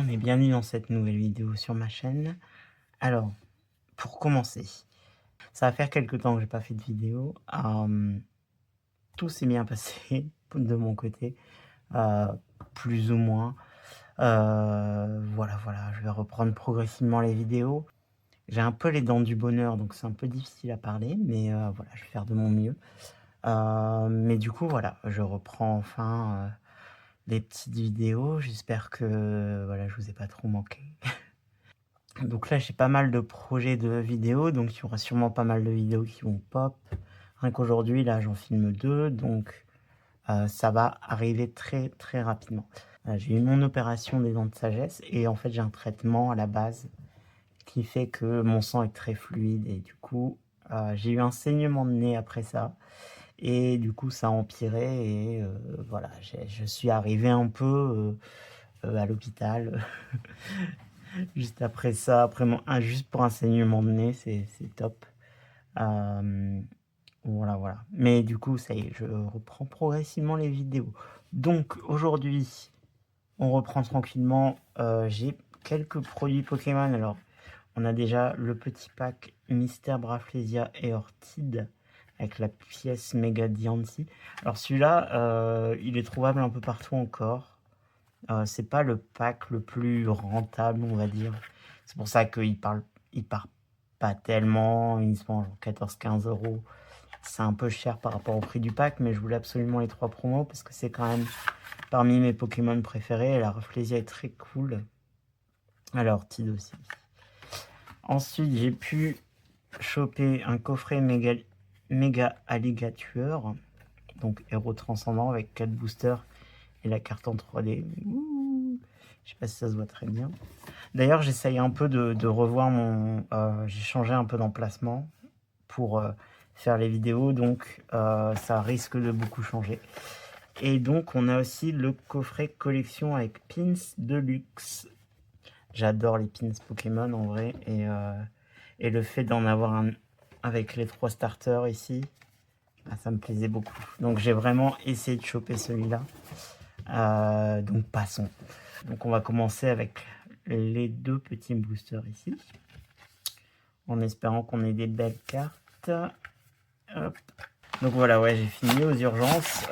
monde et bienvenue dans cette nouvelle vidéo sur ma chaîne. Alors, pour commencer, ça va faire quelque temps que j'ai pas fait de vidéo. Tout s'est bien passé de mon côté, heu, plus ou moins. Voilà, je vais reprendre progressivement les vidéos. J'ai un peu les dents du bonheur, donc c'est un peu difficile à parler, mais voilà, je vais faire de mon mieux. Mais du coup, voilà, je reprends enfin, les petites vidéos. J'espère que, voilà, je vous ai pas trop manqué. Donc là, j'ai pas mal de projets de vidéos, donc il y aura sûrement pas mal de vidéos qui vont pop. Rien qu'aujourd'hui, là, j'en filme 2, donc ça va arriver très, très rapidement. J'ai eu mon opération des dents de sagesse et en fait, j'ai un traitement à la base qui fait que mon sang est très fluide et du coup, j'ai eu un saignement de nez après ça et du coup, ça a empiré et voilà, je suis arrivé un peu, à l'hôpital. Juste après ça, après juste pour un saignement de nez, c'est top. Hem, voilà. Mais du coup, ça y est, je reprends progressivement les vidéos. Donc aujourd'hui, on reprend tranquillement, j'ai quelques produits Pokémon. Alors, on a déjà le petit pack Mystère Braflesia et Orchid avec la pièce Mega Diancie. Alors celui-là, il est trouvable un peu partout encore. C'est pas le pack le plus rentable, on va dire. C'est pour ça il part pas tellement, il se vend genre 14-15 €. C'est un peu cher par rapport au prix du pack, mais je voulais absolument les 3 promos parce que c'est quand même parmi mes Pokémon préférés et la Rafflesia est très cool. Alors, Tid aussi. Ensuite, j'ai pu choper un coffret méga alligator, donc héros transcendant avec 4 boosters et la carte en 3D. Ouh, je sais pas si ça se voit très bien. D'ailleurs, j'essaye un peu de revoir j'ai changé un peu d'emplacement pour, faire les vidéos, donc ça risque de beaucoup changer. Et donc on a aussi le coffret collection avec pins de luxe. J'adore les pins Pokémon en vrai et le fait d'en avoir un avec les 3 starters ici, ça me plaisait beaucoup. Donc j'ai vraiment essayé de choper celui-là. Donc passons. Donc on va commencer avec les 2 petits boosters ici, en espérant qu'on ait des belles cartes. Hop. Donc voilà, ouais, j'ai fini aux urgences,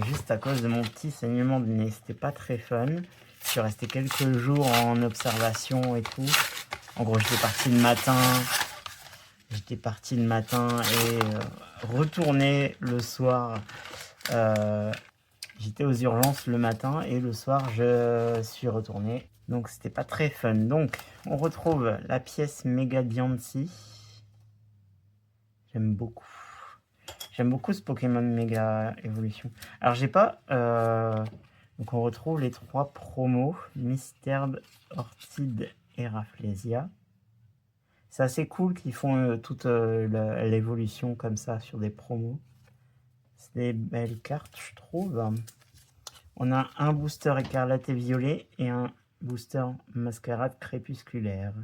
juste à cause de mon petit saignement de nez. C'était pas très fun. Je suis resté quelques jours en observation et tout. En gros, j'étais parti le matin et retourné le soir. J'étais aux urgences le matin et le soir, je suis retourné. Donc c'était pas très fun. Donc on retrouve la pièce Mega Diancie. J'aime beaucoup. J'aime beaucoup ce Pokémon Méga Évolution. Alors j'ai pas... donc on retrouve les 3 promos. Mystère, Orchid et Rafflesia. C'est assez cool qu'ils font toute l'évolution comme ça sur des promos. C'est des belles cartes, je trouve. On a un booster écarlate et violet et un booster mascarade crépusculaire.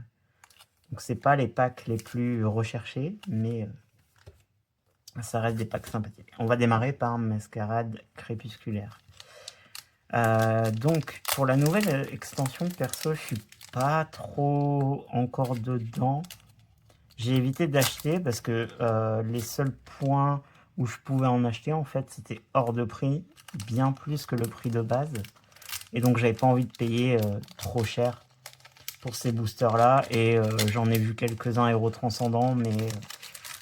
Donc c'est pas les packs les plus recherchés, mais ça reste des packs sympathiques. On va démarrer par mascarade crépusculaire. Donc pour la nouvelle extension, perso, je suis pas trop encore dedans. J'ai évité d'acheter parce que les seuls points où je pouvais en acheter, en fait, c'était hors de prix, bien plus que le prix de base. Et donc, j'avais pas envie de payer trop cher pour ces boosters-là. Et j'en ai vu quelques-uns héros transcendants, mais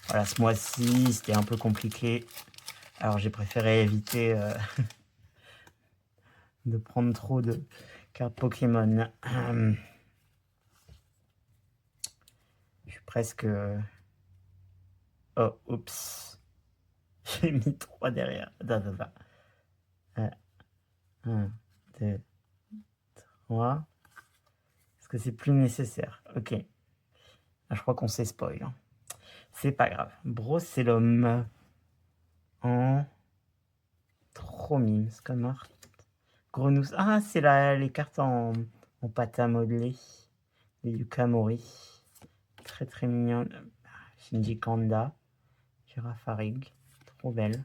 voilà, ce mois-ci, c'était un peu compliqué. Alors, j'ai préféré éviter de prendre trop de cartes Pokémon. Je suis presque... Oh, oups. J'ai mis 3 derrière. Attends. 1, 2, 3. Est-ce que c'est plus nécessaire? Ok. Ah, je crois qu'on s'est spoil, hein. C'est pas grave. Brocellum en trop mimes comme art. Grenousse. Ah, c'est les cartes en pâte à modeler. Les Yukamori. Très très mignonne. Shinji Kanda. Girafarig. Trop belle.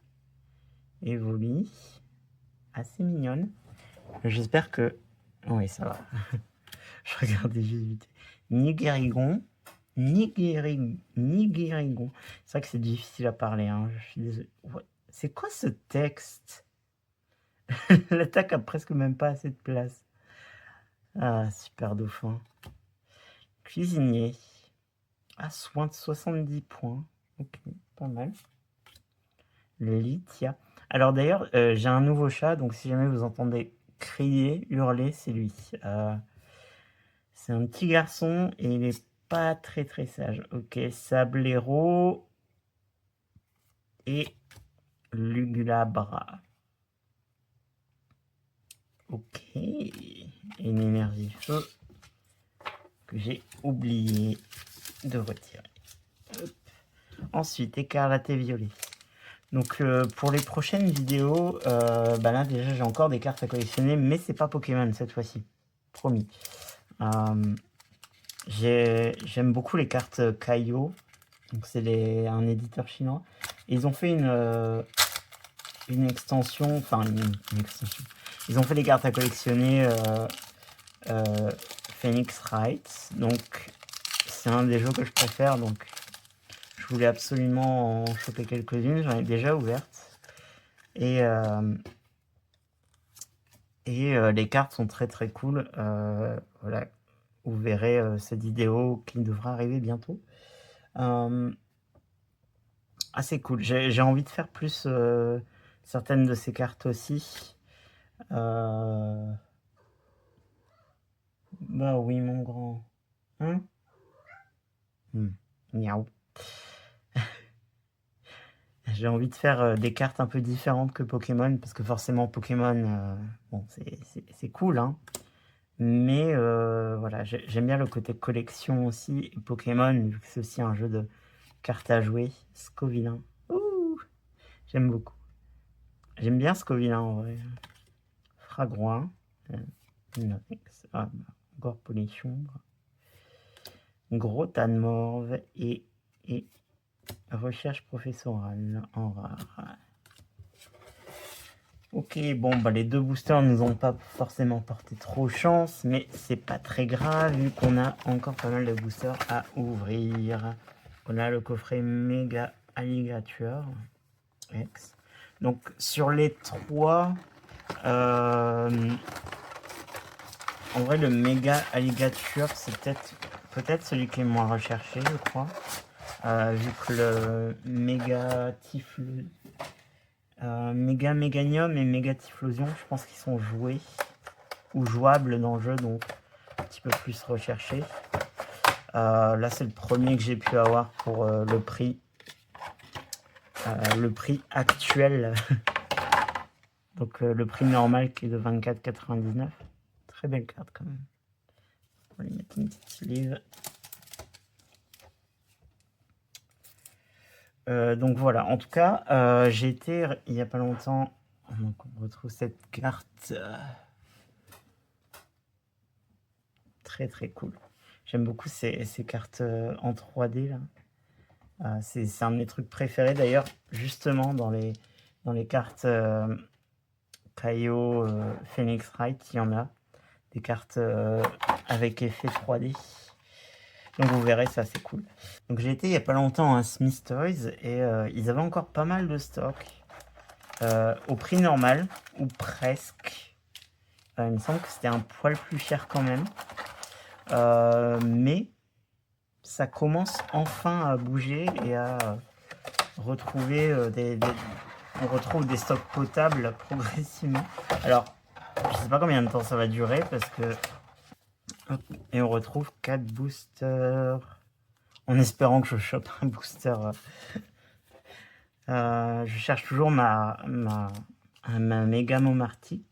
Evoli. Assez mignonne. J'espère que... Oui, ça va. Je regardais juste vite. Nigérigon. Nigérigon. C'est vrai que c'est difficile à parler, hein. Je suis désolé. Ouais. C'est quoi ce texte? L'attaque a presque même pas assez de place. Ah, super dauphin. Cuisinier. Ah, soin de 70 points. Ok, pas mal. Le Litia. Alors d'ailleurs, j'ai un nouveau chat, donc si jamais vous entendez crier, hurler, c'est lui. C'est un petit garçon et il est pas très très sage. Ok, Sablero et Lugulabra. Ok, et une énergie feu que j'ai oublié de retirer. Hop. Ensuite, écarlate et violet. Donc pour les prochaines vidéos, bah là déjà j'ai encore des cartes à collectionner, mais c'est pas Pokémon cette fois-ci, promis. J'aime beaucoup les cartes Kaiyo, donc c'est un éditeur chinois. Et ils ont fait une extension, enfin une extension. Ils ont fait des cartes à collectionner Phoenix Wright, donc c'est un des jeux que je préfère, donc je voulais absolument en choper quelques-unes, j'en ai déjà ouvertes. Et les cartes sont très très cool. Voilà, vous verrez cette vidéo qui devra arriver bientôt. Assez cool. J'ai envie de faire plus certaines de ces cartes aussi. Bah oui, mon grand. Hein? Miaou. J'ai envie de faire des cartes un peu différentes que Pokémon, parce que forcément Pokémon, bon, c'est cool, hein. Mais voilà, j'aime bien le côté collection aussi. Et Pokémon, vu que c'est aussi un jeu de cartes à jouer. Scovillain. Ouh, j'aime beaucoup. J'aime bien Scovillain en vrai. Fragroin. Norex. Ah, bah, encore Polichombre. Gros tas de morve et recherche professorale en rare. Ok, bon, bah les deux boosters nous ont pas forcément porté trop chance, mais c'est pas très grave vu qu'on a encore pas mal de boosters à ouvrir. On a le coffret Méga Alligator X. Donc sur les trois, en vrai le Méga Alligator c'est peut-être celui qui est moins recherché, je crois, vu que le Méga Typhlosion, Méga Méganium et Méga Typhlosion, je pense qu'ils sont joués ou jouables dans le jeu, donc un petit peu plus recherché. Là c'est le premier que j'ai pu avoir pour le prix actuel. Donc le prix normal qui est de 24,99. Très belle carte quand même. On va lui mettre une petite sleeve. Donc voilà, en tout cas, j'ai été il n'y a pas longtemps. Donc on retrouve cette carte très très cool. J'aime beaucoup ces cartes en 3D là. C'est un de mes trucs préférés d'ailleurs, justement dans les cartes Kaiyo, Phoenix Wright, il y en a des cartes avec effet 3D. Donc vous verrez, ça c'est cool. Donc j'ai été il n'y a pas longtemps à Smith Toys et ils avaient encore pas mal de stock au prix normal ou presque. Il me semble que c'était un poil plus cher quand même. Mais ça commence enfin à bouger et à retrouver on retrouve des stocks potables progressivement. Alors, je sais pas combien de temps ça va durer parce que... Hop, et on retrouve 4 boosters. En espérant que je chope un booster. Je cherche toujours ma méga Momartic.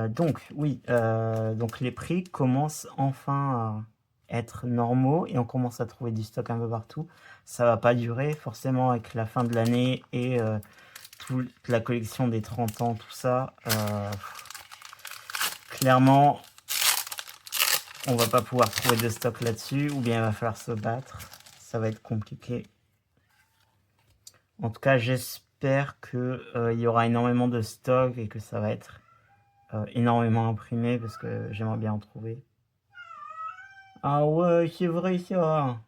Donc oui, donc les prix commencent enfin à être normaux et on commence à trouver du stock un peu partout. Ça va pas durer forcément avec la fin de l'année et toute la collection des 30 ans, tout ça. Clairement, on va pas pouvoir trouver de stock là-dessus ou bien il va falloir se battre. ça va être compliqué. En tout cas, j'espère que il y aura énormément de stock et que ça va être énormément imprimé parce que j'aimerais bien en trouver. Ah ouais, c'est vrai ça.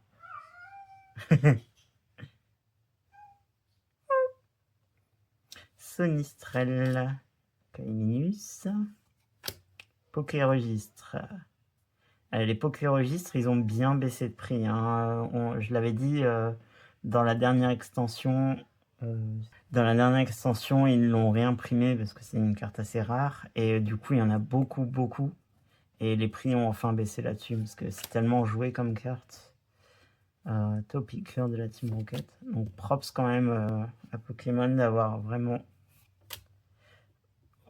Sonistrel, Caiminus, Pokéregistre. Les Pokéregistres, ils ont bien baissé de prix, hein. Je l'avais dit dans la dernière extension. Dans la dernière extension, ils l'ont réimprimé parce que c'est une carte assez rare. Et du coup, il y en a beaucoup, beaucoup. Et les prix ont enfin baissé là-dessus parce que c'est tellement joué comme carte. Top picker de la Team Rocket. Donc props quand même à Pokémon d'avoir vraiment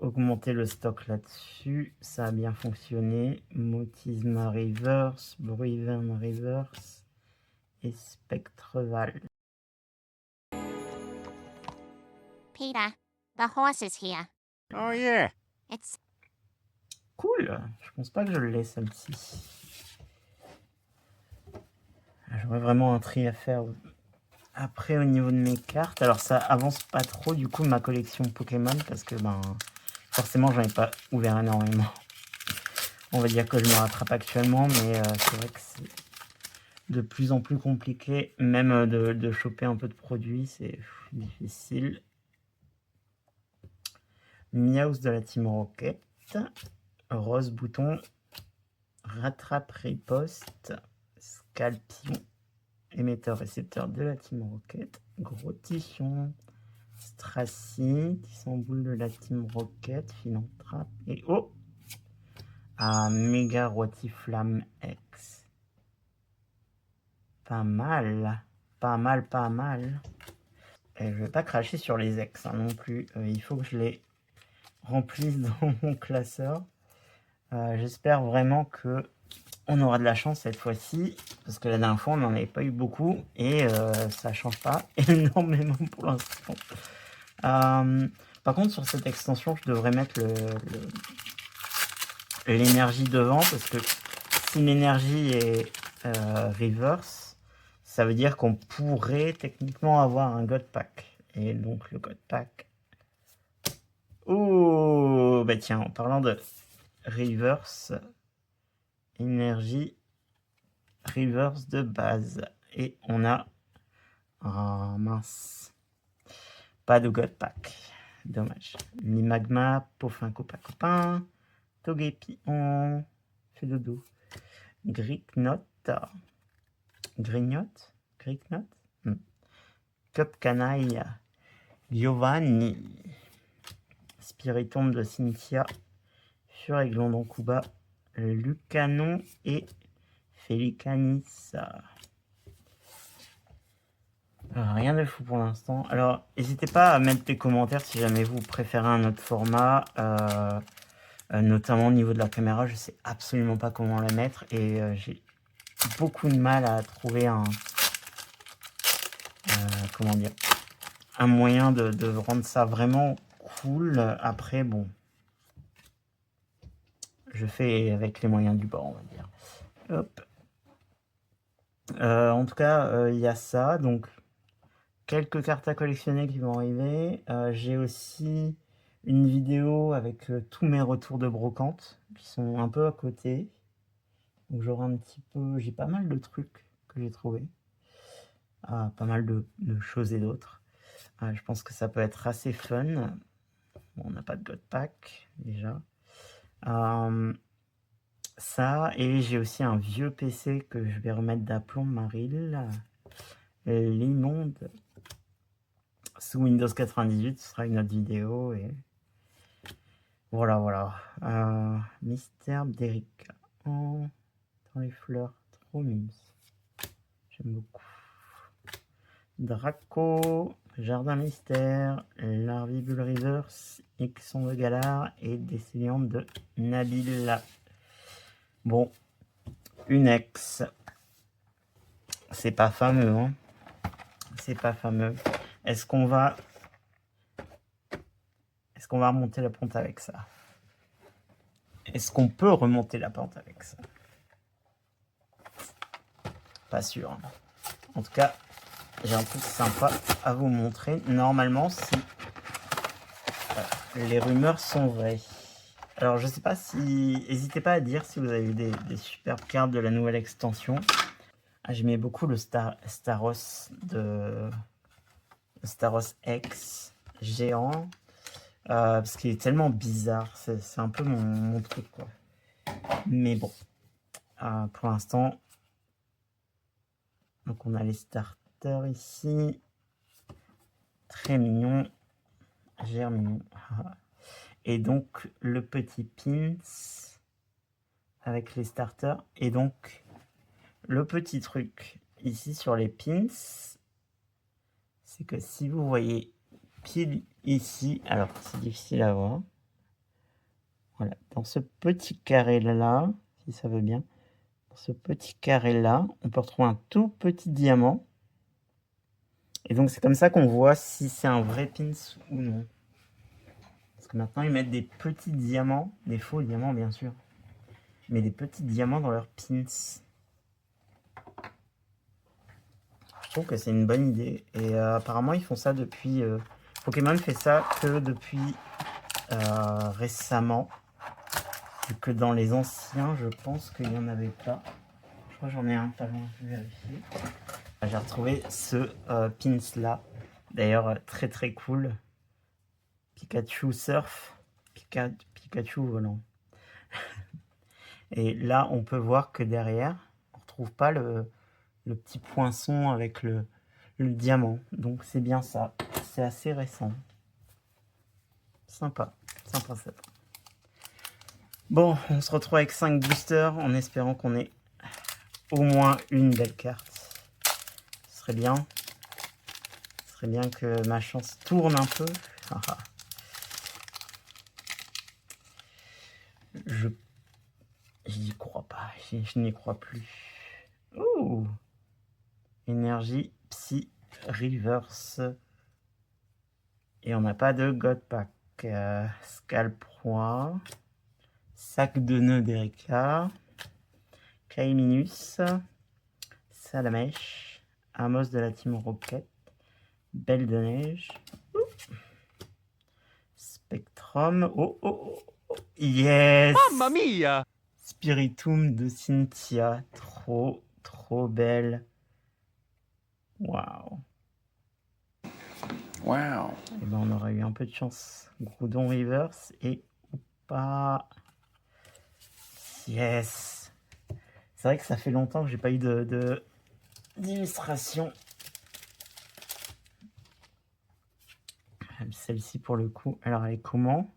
augmenté le stock là-dessus. Ça a bien fonctionné. Motisma Reverse, Bruivern Reverse et Spectreval. Peter, the horse is here. Oh, yeah. It's Cool. Je pense pas que je l'ai celle-ci. J'aurais vraiment un tri à faire après au niveau de mes cartes. Alors ça avance pas trop du coup ma collection Pokémon parce que ben forcément j'en ai pas ouvert énormément. On va dire que je me rattrape actuellement, mais c'est vrai que c'est de plus en plus compliqué même de choper un peu de produits, c'est difficile. Miaus de la Team Rocket, Rose Bouton, Rattrape Riposte, Scalpion, Émetteur récepteur de la Team Rocket, Gros Tichon, Stracy, Tissamboule de la Team Rocket, Philanthrape et oh, Méga Rotiflamme X. Pas mal, pas mal, pas mal. Et je vais pas cracher sur les ex hein, non plus. Il faut que je les remplisse dans mon classeur. J'espère vraiment que on aura de la chance cette fois-ci, parce que la dernière fois on n'en avait pas eu beaucoup et ça change pas énormément pour l'instant. Par contre sur cette extension je devrais mettre l'énergie devant, parce que si l'énergie est reverse, ça veut dire qu'on pourrait techniquement avoir un God Pack. Et donc le God Pack... Oh bah tiens, en parlant de reverse, énergie reverse de base. Et on a... Ah mince. Pas de God Pack. Dommage. Ni Magma, Pofin Copain Copain, Togepi, on fait dodo. Gricknote. Grignote. Gricknote. Cup Canaille. Giovanni. Spiritombe de Cynthia. Furéglon d'Ankuba. Lucanon et Félicanis. Rien de fou pour l'instant. Alors, n'hésitez pas à mettre des commentaires si jamais vous préférez un autre format. Notamment au niveau de la caméra, je sais absolument pas comment la mettre. Et j'ai beaucoup de mal à trouver un... comment dire, un moyen de rendre ça vraiment cool. Après, bon, je fais avec les moyens du bord, on va dire. Hop. En tout cas, il y a ça. Donc, quelques cartes à collectionner qui vont arriver. J'ai aussi une vidéo avec tous mes retours de brocante qui sont un peu à côté. Donc, j'aurai un petit peu... J'ai pas mal de trucs que j'ai trouvé. Pas mal de choses et d'autres. Je pense que ça peut être assez fun. Bon, on n'a pas de God Pack déjà. Ça, et j'ai aussi un vieux PC que je vais remettre d'aplomb, Maril. L'immonde. Sous Windows 98, ce sera une autre vidéo. Et voilà, voilà. Mystère d'Erika. Oh, dans les fleurs, trop mimes. J'aime beaucoup. Draco, Jardin Mystère, Larvibule Reverse, Ixon de Galar et Déciliante de Nabil. Bon, une ex. C'est pas fameux, hein. C'est pas fameux. Est-ce qu'on va remonter la pente avec ça? Est-ce qu'on peut remonter la pente avec ça? Pas sûr. En tout cas, j'ai un truc sympa à vous montrer. Normalement, si les rumeurs sont vraies. Alors, je sais pas si... N'hésitez pas à dire si vous avez eu des superbes cartes de la nouvelle extension. Ah, j'aimais beaucoup le Staros de... Staros X géant. Parce qu'il est tellement bizarre. C'est un peu mon truc, quoi. Mais bon. Pour l'instant... Donc, on a les starters ici. Très mignon. Germignon. Et donc, le petit pins avec les starters. Et donc, le petit truc ici sur les pins, c'est que si vous voyez pile ici, alors c'est difficile à voir. Voilà, dans ce petit carré-là, si ça veut bien, dans ce petit carré-là, on peut retrouver un tout petit diamant. Et donc, c'est comme ça qu'on voit si c'est un vrai pins ou non. Parce que maintenant, ils mettent des petits diamants, des faux diamants, bien sûr. Mais des petits diamants dans leurs pins. Je trouve que c'est une bonne idée. Et apparemment, ils font ça depuis... Pokémon fait ça que depuis récemment. Vu que dans les anciens, je pense qu'il n'y en avait pas. Je crois que j'en ai un pas loin, je vais vérifier. J'ai retrouvé ce pins là. D'ailleurs, très très cool. Pikachu surf. Pikachu volant. Et là, on peut voir que derrière, on ne retrouve pas le petit poinçon avec le diamant. Donc c'est bien ça. C'est assez récent. Sympa. Sympa, sympa. Bon, on se retrouve avec 5 boosters en espérant qu'on ait au moins une belle carte. Ce serait bien. Ce serait bien que ma chance tourne un peu. Je n'y crois pas. Je n'y crois plus. Ouh! Énergie Psy Reverse. Et on n'a pas de God Pack. Scalproie. Sac de nœuds d'Erika. Kaiminus. Salamèche. Amos de la Team Rocket. Belle de neige. Spectrum. Oh, oh, oh. Yes! Mamma mia! Spiritomb de Cynthia. Trop, trop belle. Waouh. Wow. Et ben on aurait eu un peu de chance. Groudon Reverse et ou pas. Yes. C'est vrai que ça fait longtemps que j'ai pas eu d'illustration. Celle-ci pour le coup, alors elle est comment?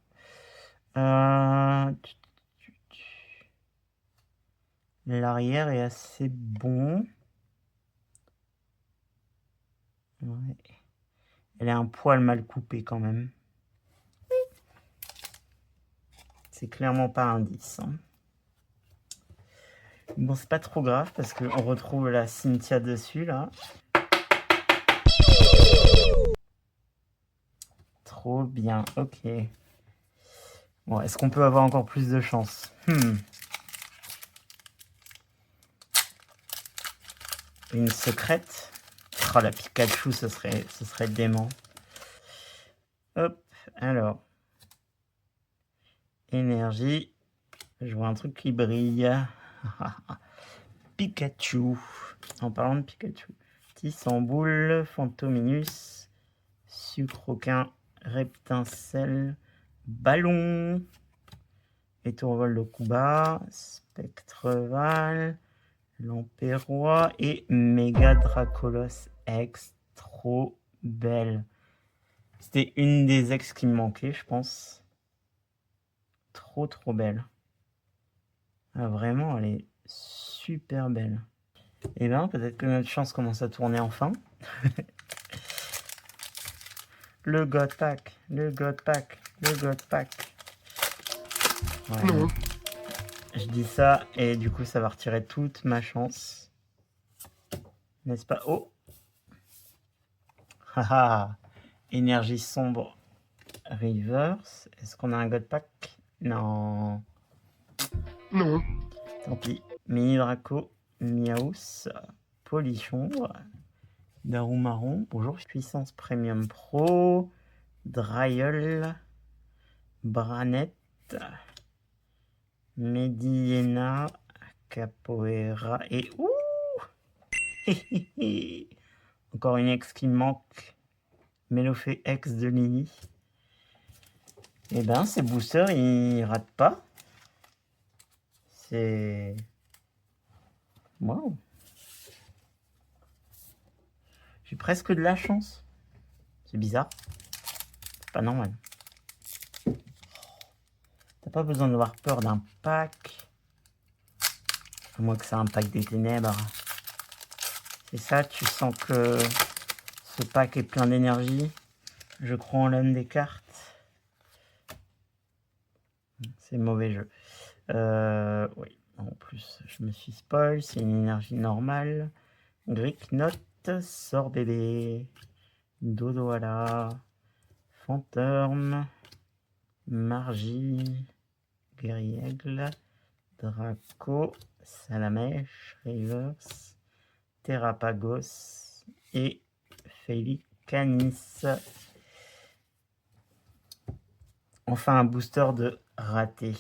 L'arrière est assez bon. Ouais. Elle est un poil mal coupée quand même. C'est clairement pas un 10. Hein. Bon, c'est pas trop grave parce qu'on retrouve la Cynthia dessus là. Trop bien, ok. Bon, est-ce qu'on peut avoir encore plus de chance? Une secrète? Oh, la Pikachu, ce serait dément. Hop, alors. Énergie. Je vois un truc qui brille. Pikachu. En parlant de Pikachu. Tissamboule, Fantominus, Sucroquin, Reptincelle, Ballon, Étourvol de Kuba, Spectreval, Lampérois et Méga Dracolos X. Trop belle. C'était une des ex qui me manquait, je pense. Trop trop belle. Ah, vraiment, elle est super belle. Et bien, peut-être que notre chance commence à tourner enfin. Le God Pack, le God Pack, le God Pack. Ouais. Non. Je dis ça et du coup ça va retirer toute ma chance. N'est-ce pas? Oh! Haha! Énergie sombre reverse. Est-ce qu'on a un God Pack? Non. Non. Tant pis. Mini Draco, Miaus, Polichon, Darumaron, bonjour, puissance premium pro, Dryel, Branette, Mediena, Capoeira et ouh encore une ex qui me manque, Melofé ex de Lily. Et ben ces boosters ils ratent pas. C'est... Waouh. J'ai presque de la chance. C'est bizarre. C'est pas normal. T'as pas besoin d'avoir peur d'un pack. À moins que c'est un pack des ténèbres. C'est ça, tu sens que ce pack est plein d'énergie. Je crois en l'âme des cartes. C'est mauvais jeu. Oui, en plus, je me suis spoil. C'est une énergie normale. Greek Note, sort bébé. Dodoala. Fantôme. Margie. Guerriègle. Draco. Salamèche. Rivers. Terrapagos. Et Félicanis. Enfin un booster de raté.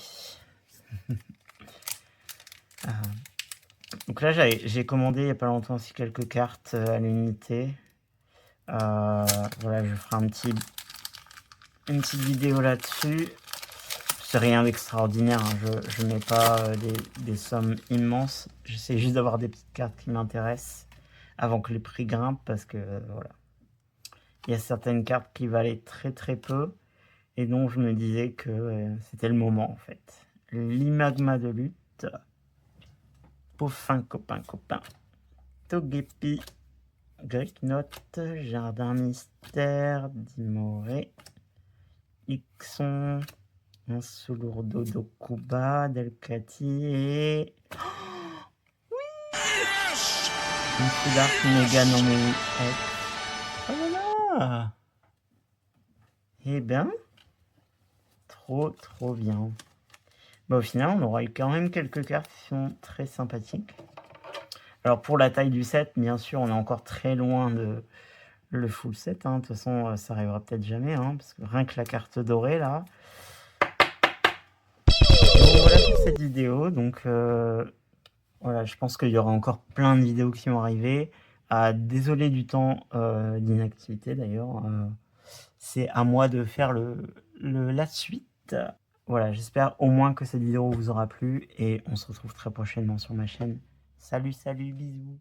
Donc là j'ai commandé il n'y a pas longtemps aussi quelques cartes à l'unité. Voilà, je ferai une petite vidéo là-dessus. C'est rien d'extraordinaire, hein. Je mets pas des sommes immenses. J'essaie juste d'avoir des petites cartes qui m'intéressent avant que les prix grimpent parce que voilà. Il y a certaines cartes qui valaient très très peu et donc je me disais que c'était le moment en fait. L'Imagma de lutte. Pauvin copain. Togepi. Greek Note. Jardin Mystère. Dimoré. Ixon. Insulurdo Dokuba. Delcati et... Oh, oui. Une Fudark Mega Nomi X. Oh là là. Eh ben, trop bien. Bah, au final, on aura eu quand même quelques cartes qui sont très sympathiques. Alors pour la taille du set, bien sûr, on est encore très loin de le full set. Hein. De toute façon, ça arrivera peut-être jamais, hein, parce que rien que la carte dorée là. Donc voilà pour cette vidéo. Donc voilà, je pense qu'il y aura encore plein de vidéos qui vont arriver. Désolé du temps d'inactivité d'ailleurs. C'est à moi de faire la suite. Voilà, j'espère au moins que cette vidéo vous aura plu et on se retrouve très prochainement sur ma chaîne. Salut, bisous.